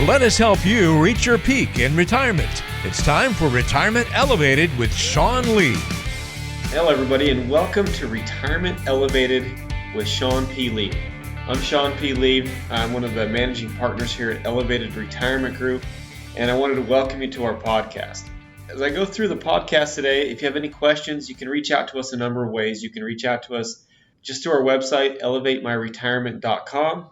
Let us help you reach your peak in retirement. It's time for Retirement Elevated with Sean Lee. Hello, everybody, and welcome to Retirement Elevated with Sean P. Lee. I'm Sean P. Lee. I'm one of the managing partners here at Elevated Retirement Group, and I wanted to welcome you to our podcast. As I go through the podcast today, if you have any questions, you can reach out to us a number of ways. You can reach out to us just through our website, elevatemyretirement.com.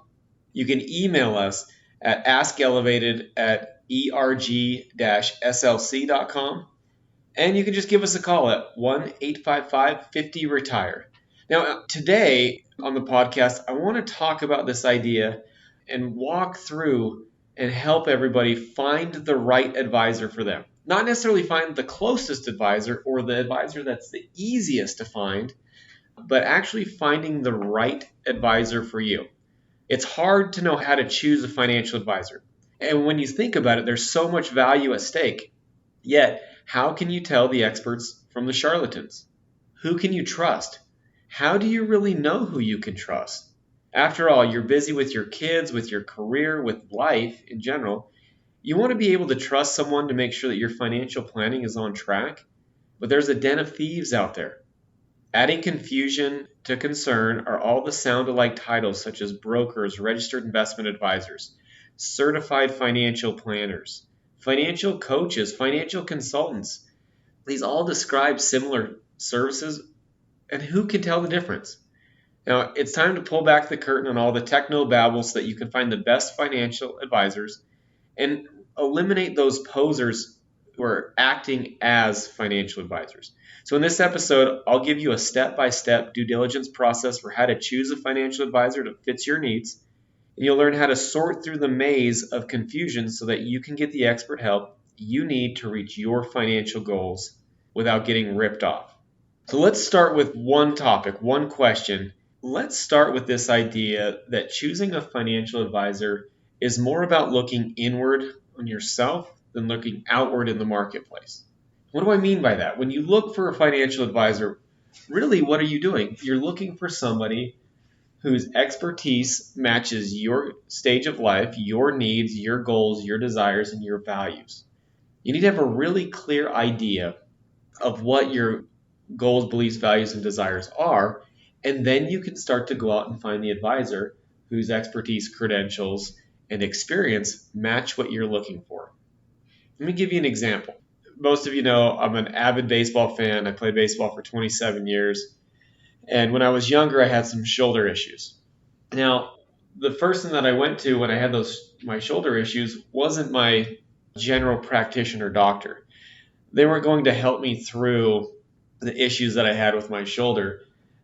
You can email us at askelevated@erg-slc.com. And you can just give us a call at 1-855-50-RETIRE. Now, today on the podcast, I want to talk about this idea and walk through and help everybody find the right advisor for them. Not necessarily find the closest advisor or the advisor that's the easiest to find, but actually finding the right advisor for you. It's hard to know how to choose a financial advisor. And when you think about it, there's so much value at stake. Yet, how can you tell the experts from the charlatans? Who can you trust? How do you really know who you can trust? After all, you're busy with your kids, with your career, with life in general. You want to be able to trust someone to make sure that your financial planning is on track. But there's a den of thieves out there. Adding confusion to concern are all the sound-alike titles such as brokers, registered investment advisors, certified financial planners, financial coaches, financial consultants. These all describe similar services, and who can tell the difference? Now, it's time to pull back the curtain on all the techno-babble so that you can find the best financial advisors and eliminate those posers who are acting as financial advisors. So in this episode, I'll give you a step-by-step due diligence process for how to choose a financial advisor that fits your needs. And you'll learn how to sort through the maze of confusion so that you can get the expert help you need to reach your financial goals without getting ripped off. So let's start with one topic, one question. Let's start with this idea that choosing a financial advisor is more about looking inward on yourself than looking outward in the marketplace. What do I mean by that? When you look for a financial advisor, really what are you doing? You're looking for somebody whose expertise matches your stage of life, your needs, your goals, your desires, and your values. You need to have a really clear idea of what your goals, beliefs, values, and desires are, and then you can start to go out and find the advisor whose expertise, credentials, and experience match what you're looking for. Let me give you an example. Most of you know I'm an avid baseball fan. I played baseball for 27 years. And when I was younger, I had some shoulder issues. Now, the person that I went to when I had my shoulder issues wasn't my general practitioner doctor. They weren't going to help me through the issues that I had with my shoulder.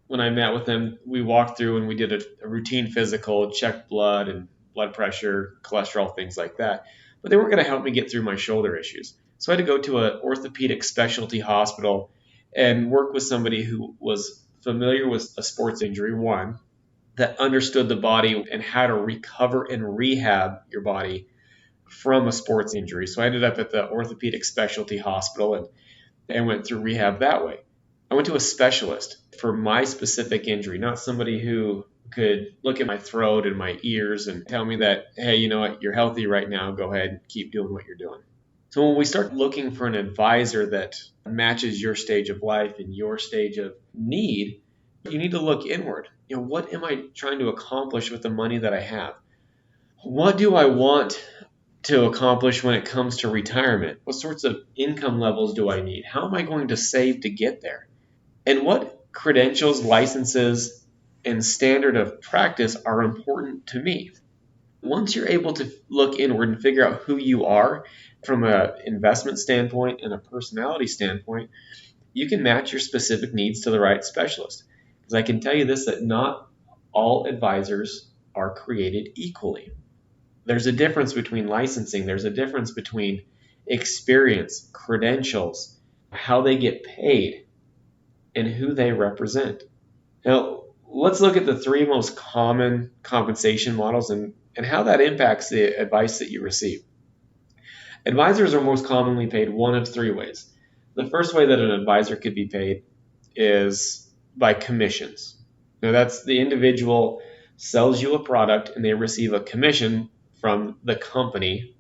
When I met with them, we walked through and we did a routine physical, checked blood and blood pressure, cholesterol, things like that. But they weren't going to help me get through my shoulder issues. So I had to go to an orthopedic specialty hospital and work with somebody who was familiar with a sports injury, one, that understood the body and how to recover and rehab your body from a sports injury. So I ended up at the orthopedic specialty hospital and went through rehab that way. I went to a specialist for my specific injury, not somebody who could look at my throat and my ears and tell me that, hey, you know what, you're healthy right now, go ahead and keep doing what you're doing. So when we start looking for an advisor that matches your stage of life and your stage of need, you need to look inward. What am I trying to accomplish with the money that I have? What do I want to accomplish when it comes to retirement? What sorts of income levels do I need? How am I going to save to get there? And what credentials, licenses, and standard of practice are important to me? Once you're able to look inward and figure out who you are from an investment standpoint and a personality standpoint, you can match your specific needs to the right specialist. Because I can tell you this, that not all advisors are created equally. There's a difference between licensing. There's a difference between experience, credentials, how they get paid, and who they represent. Now, let's look at the three most common compensation models and how that impacts the advice that you receive. Advisors are most commonly paid one of three ways. The first way that an advisor could be paid is by commissions. Now, that's the individual sells you a product and they receive a commission from the company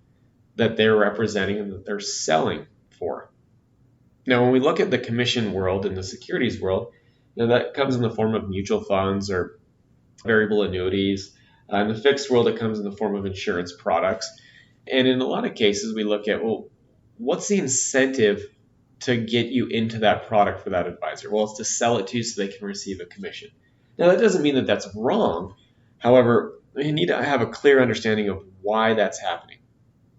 that they're representing and that they're selling for. Now, when we look at the commission world and the securities world, that comes in the form of mutual funds or variable annuities. In the fixed world, it comes in the form of insurance products. And in a lot of cases, we look at, well, what's the incentive to get you into that product for that advisor? Well, it's to sell it to you so they can receive a commission. Now, that doesn't mean that that's wrong. However, you need to have a clear understanding of why that's happening.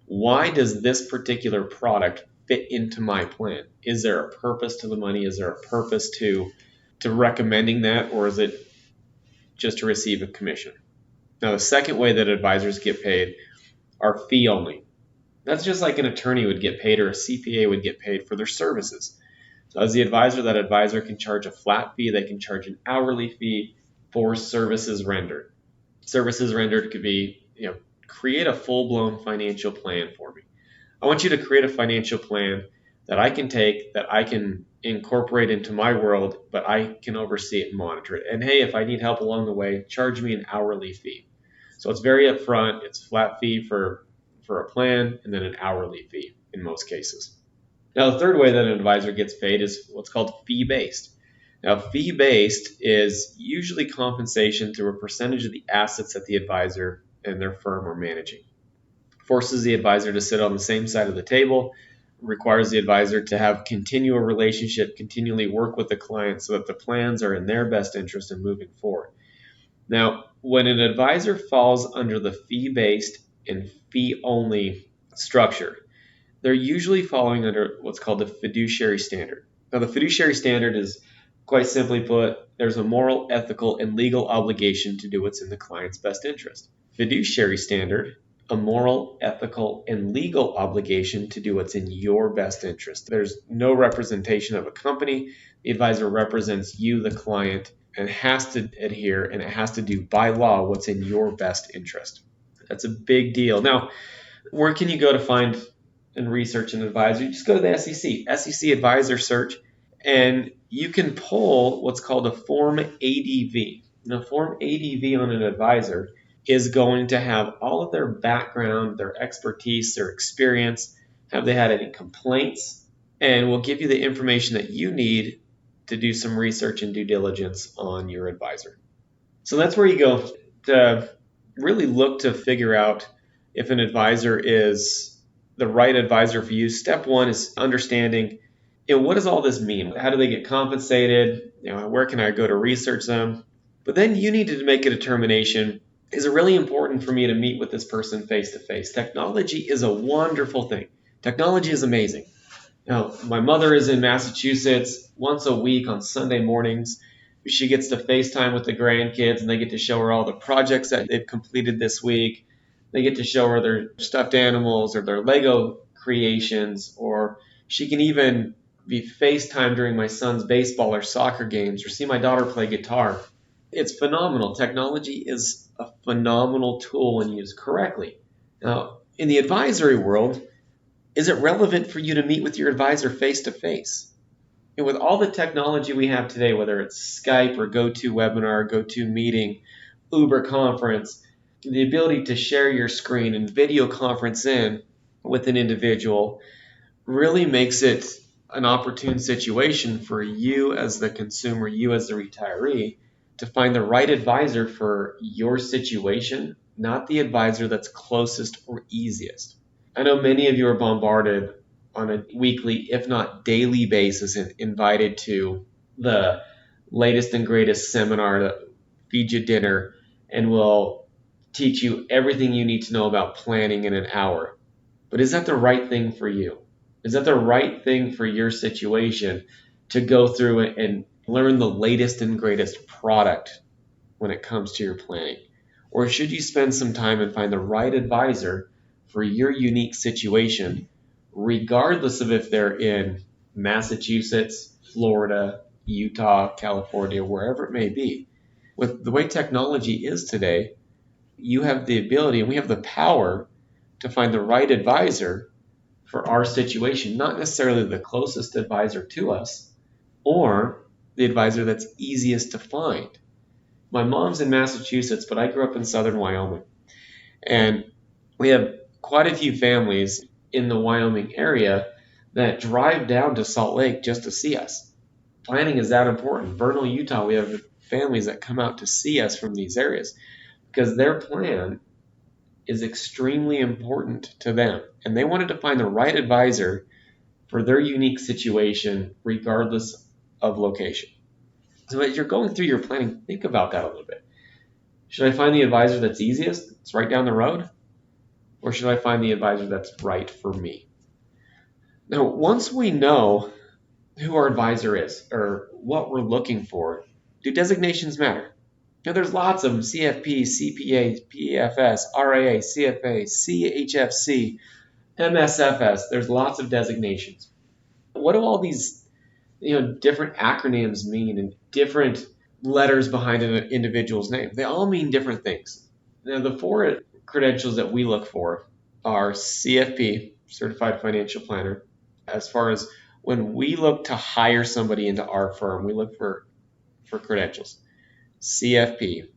Why does this particular product fit into my plan? Is there a purpose to the money? Is there a purpose to recommending that, or is it just to receive a commission? Now, the second way that advisors get paid are fee only. That's just like an attorney would get paid or a CPA would get paid for their services. So as the advisor, that advisor can charge a flat fee. They can charge an hourly fee for services rendered. Services rendered could be, create a full-blown financial plan for me. I want you to create a financial plan that I can take, that I can incorporate into my world, but I can oversee it and monitor it. And hey, if I need help along the way, charge me an hourly fee. So it's very upfront. It's flat fee for a plan and then an hourly fee in most cases. Now, the third way that an advisor gets paid is what's called fee-based. Now, fee-based is usually compensation through a percentage of the assets that the advisor and their firm are managing. Forces the advisor to sit on the same side of the table, requires the advisor to have continual relationship, continually work with the client so that the plans are in their best interest in moving forward. Now, when an advisor falls under the fee-based and fee-only structure, they're usually falling under what's called the fiduciary standard. Now, the fiduciary standard is, quite simply put, there's a moral, ethical, and legal obligation to do what's in the client's best interest. Fiduciary standard, a moral, ethical, and legal obligation to do what's in your best interest. There's no representation of a company. The advisor represents you, the client, and has to adhere and it has to do by law what's in your best interest. That's a big deal. Now, where can you go to find and research an advisor? You just go to the SEC Advisor Search, and you can pull what's called a Form ADV. Now, Form ADV on an advisor is going to have all of their background, their expertise, their experience, have they had any complaints, and will give you the information that you need to do some research and due diligence on your advisor. So that's where you go to really look to figure out if an advisor is the right advisor for you. Step one is understanding, what does all this mean? How do they get compensated? Where can I go to research them? But then you need to make a determination, is it really important for me to meet with this person face to face? Technology is a wonderful thing. Technology is amazing. Now, my mother is in Massachusetts. Once a week on Sunday mornings, she gets to FaceTime with the grandkids, and they get to show her all the projects that they've completed this week. They get to show her their stuffed animals or their Lego creations, or she can even be FaceTime during my son's baseball or soccer games, or see my daughter play guitar. It's phenomenal. Technology is a phenomenal tool when used correctly. Now, in the advisory world, is it relevant for you to meet with your advisor face to face? And with all the technology we have today, whether it's Skype or GoToWebinar, GoToMeeting, Uber Conference, the ability to share your screen and video conference in with an individual really makes it an opportune situation for you as the consumer, you as the retiree, to find the right advisor for your situation, not the advisor that's closest or easiest. I know many of you are bombarded on a weekly, if not daily basis, and invited to the latest and greatest seminar that feeds you dinner and will teach you everything you need to know about planning in an hour. But is that the right thing for you? Is that the right thing for your situation to go through and learn the latest and greatest product when it comes to your planning? Or should you spend some time and find the right advisor for your unique situation, regardless of if they're in Massachusetts, Florida, Utah, California, wherever it may be? With the way technology is today, you have the ability and we have the power to find the right advisor for our situation, not necessarily the closest advisor to us or the advisor that's easiest to find. My mom's in Massachusetts, but I grew up in southern Wyoming. And We have quite a few families in the Wyoming area that drive down to Salt Lake just to see us. Planning is that important. Vernal, Utah, we have families that come out to see us from these areas because their plan is extremely important to them. And they wanted to find the right advisor for their unique situation, regardless of location. So as you're going through your planning, think about that a little bit. Should I find the advisor that's easiest? It's right down the road? Or should I find the advisor that's right for me? Now, once we know who our advisor is or what we're looking for, do designations matter? Now, there's lots of them: CFP, CPA, PFS, RIA, CFA, CHFC, MSFS. There's lots of designations. What do all these different acronyms mean and different letters behind an individual's name? They all mean different things. Now, the four credentials that we look for are CFP, Certified Financial Planner. As far as when we look to hire somebody into our firm, we look for credentials. CFP,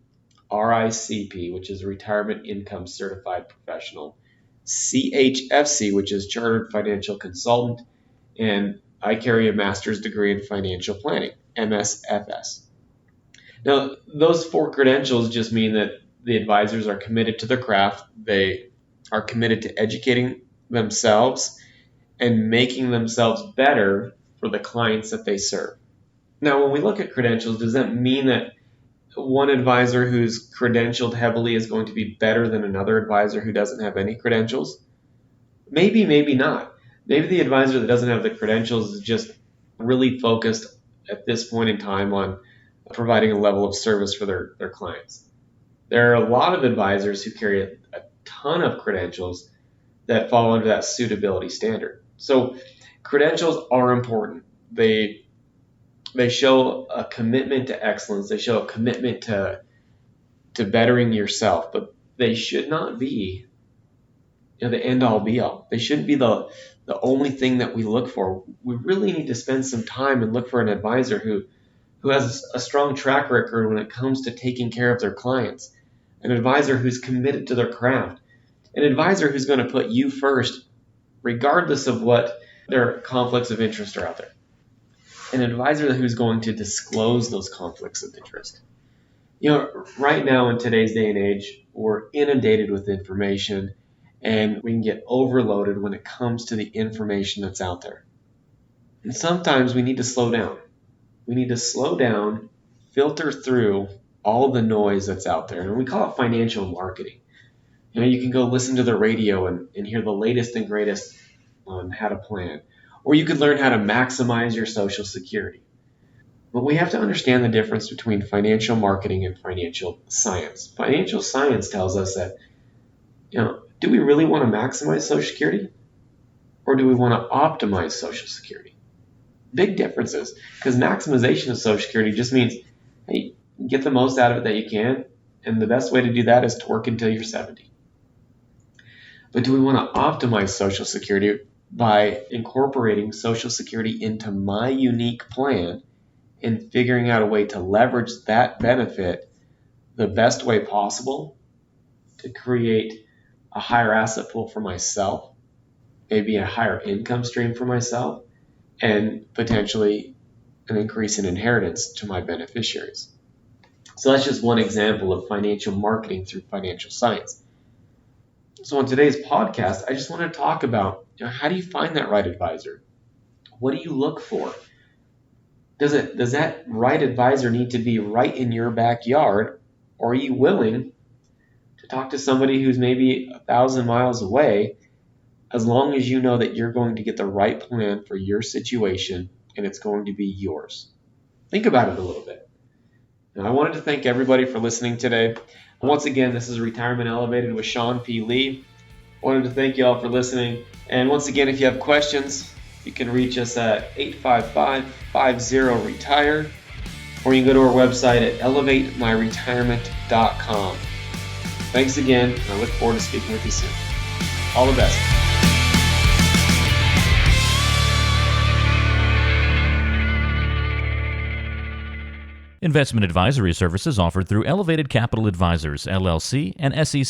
RICP, which is Retirement Income Certified Professional, CHFC, which is Chartered Financial Consultant, and I carry a master's degree in financial planning, MSFS. Now, those four credentials just mean that the advisors are committed to their craft, they are committed to educating themselves and making themselves better for the clients that they serve. Now, when we look at credentials, does that mean that one advisor who's credentialed heavily is going to be better than another advisor who doesn't have any credentials? Maybe, maybe not. Maybe the advisor that doesn't have the credentials is just really focused at this point in time on providing a level of service for their clients. There are a lot of advisors who carry a ton of credentials that fall under that suitability standard. So credentials are important. They show a commitment to excellence. They show a commitment to bettering yourself, but they should not be the end all be all. They shouldn't be the only thing that we look for. We really need to spend some time and look for an advisor who has a strong track record when it comes to taking care of their clients, an advisor who's committed to their craft, an advisor who's going to put you first, regardless of what their conflicts of interest are out there, an advisor who's going to disclose those conflicts of interest. Right now in today's day and age, we're inundated with information and we can get overloaded when it comes to the information that's out there. And sometimes we need to slow down. We need to slow down, filter through all the noise that's out there. And we call it financial marketing. You can go listen to the radio and hear the latest and greatest on how to plan. Or you could learn how to maximize your Social Security. But we have to understand the difference between financial marketing and financial science. Financial science tells us that, do we really want to maximize Social Security? Or do we want to optimize Social Security? Big differences, because maximization of Social Security just means, hey, get the most out of it that you can, and the best way to do that is to work until you're 70. But do we want to optimize Social Security by incorporating Social Security into my unique plan and figuring out a way to leverage that benefit the best way possible to create a higher asset pool for myself, maybe a higher income stream for myself, and potentially an increase in inheritance to my beneficiaries? So that's just one example of financial marketing through financial science. So on today's podcast, I just want to talk about, how do you find that right advisor? What do you look for? Does that right advisor need to be right in your backyard, or are you willing to talk to somebody who's maybe 1,000 miles away, as long as you know that you're going to get the right plan for your situation and it's going to be yours? Think about it a little bit. Now, I wanted to thank everybody for listening today. Once again, this is Retirement Elevated with Sean P. Lee. I wanted to thank you all for listening. And once again, if you have questions, you can reach us at 855-50-RETIRE, or you can go to our website at elevatemyretirement.com. Thanks again, and I look forward to speaking with you soon. All the best. Investment advisory services offered through Elevated Capital Advisors, LLC, and SEC